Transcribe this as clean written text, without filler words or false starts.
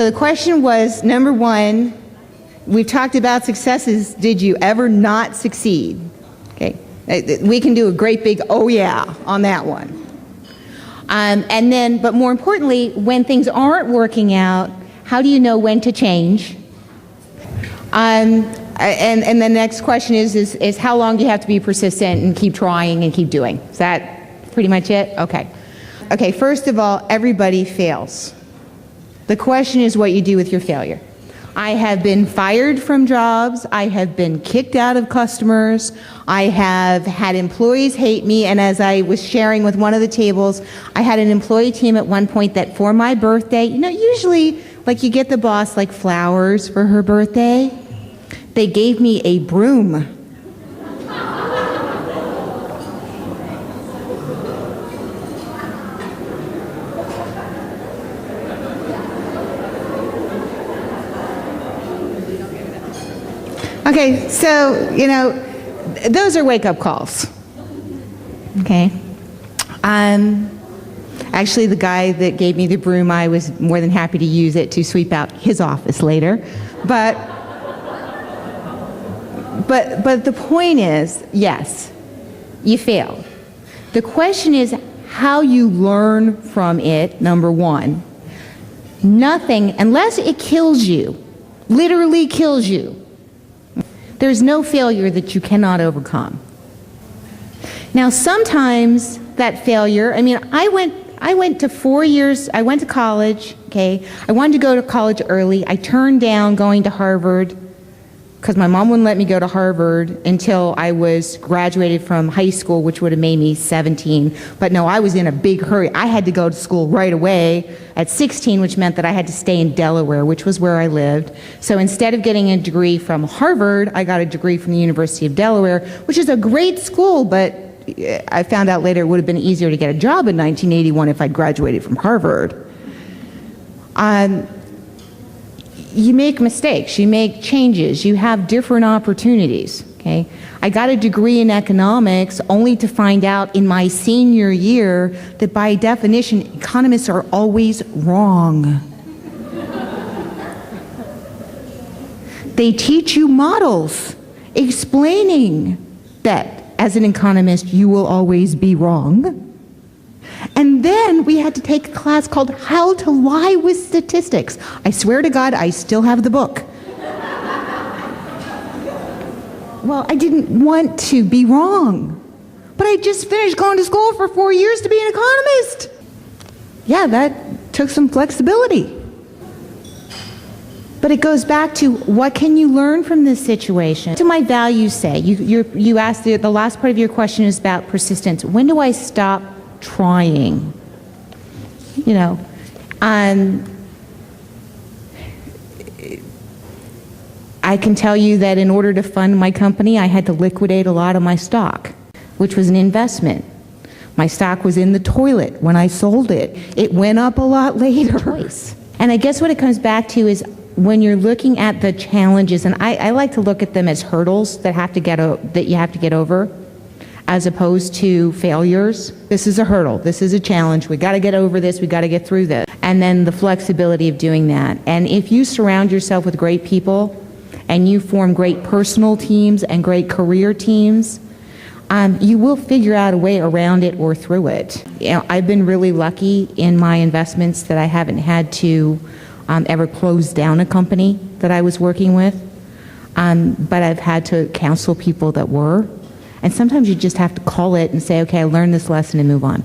So the question was, number one, we've talked about successes. Did you ever not succeed? Okay. We can do a great big oh yeah on that one. And then, but more importantly, when things aren't working out, how do you know when to change? And the next question is how long do you have to be persistent and keep trying and keep doing? Is that pretty much it? Okay. Okay, first of all, everybody fails. The question is what you do with your failure. I have been fired from jobs, I have been kicked out of customers, I have had employees hate me, and as I was sharing with one of the tables, I had an employee team at one point that for my birthday, you know, usually like you get the boss like flowers for her birthday, they gave me a broom. Okay, so, you know, those are wake-up calls, okay? Actually, the guy that gave me the broom, I was more than happy to use it to sweep out his office later. But the point is, yes, you failed. The question is how you learn from it, number one. Nothing, unless it kills you, literally kills you, there's no failure that you cannot overcome. Now, sometimes that failure, I mean, I went to 4 years, I went to college, okay? I wanted to go to college early. I turned down going to Harvard because my mom wouldn't let me go to Harvard until I was graduated from high school, which would have made me 17. But no, I was in a big hurry. I had to go to school right away at 16, which meant that I had to stay in Delaware, which was where I lived. So instead of getting a degree from Harvard, I got a degree from the University of Delaware, which is a great school, but I found out later it would have been easier to get a job in 1981 if I'd graduated from Harvard. You make mistakes, you make changes, you have different opportunities, okay? I got a degree in economics only to find out in my senior year that by definition, economists are always wrong. They teach you models explaining that as an economist, you will always be wrong. And then we had to take a class called How to Lie with Statistics. I swear to God, I still have the book. Well, I didn't want to be wrong, but I just finished going to school for 4 years to be an economist. Yeah, that took some flexibility. But it goes back to what can you learn from this situation? What do my values say? You asked, the last part of your question is about persistence. When do I stop trying? You know, I can tell you that in order to fund my company, I had to liquidate a lot of my stock, which was an investment. My stock was in the toilet when I sold it. It went up a lot later. And I guess what it comes back to is when you're looking at the challenges, and I like to look at them as hurdles that you have to get over, as opposed to failures. This is a hurdle. This is a challenge. We got to get over this. We got to get through this. And then the flexibility of doing that. And if you surround yourself with great people and you form great personal teams and great career teams, you will figure out a way around it or through it. You know, I've been really lucky in my investments that I haven't had to ever close down a company that I was working with, but I've had to counsel people that were. And sometimes you just have to call it and say, okay, I learned this lesson and move on.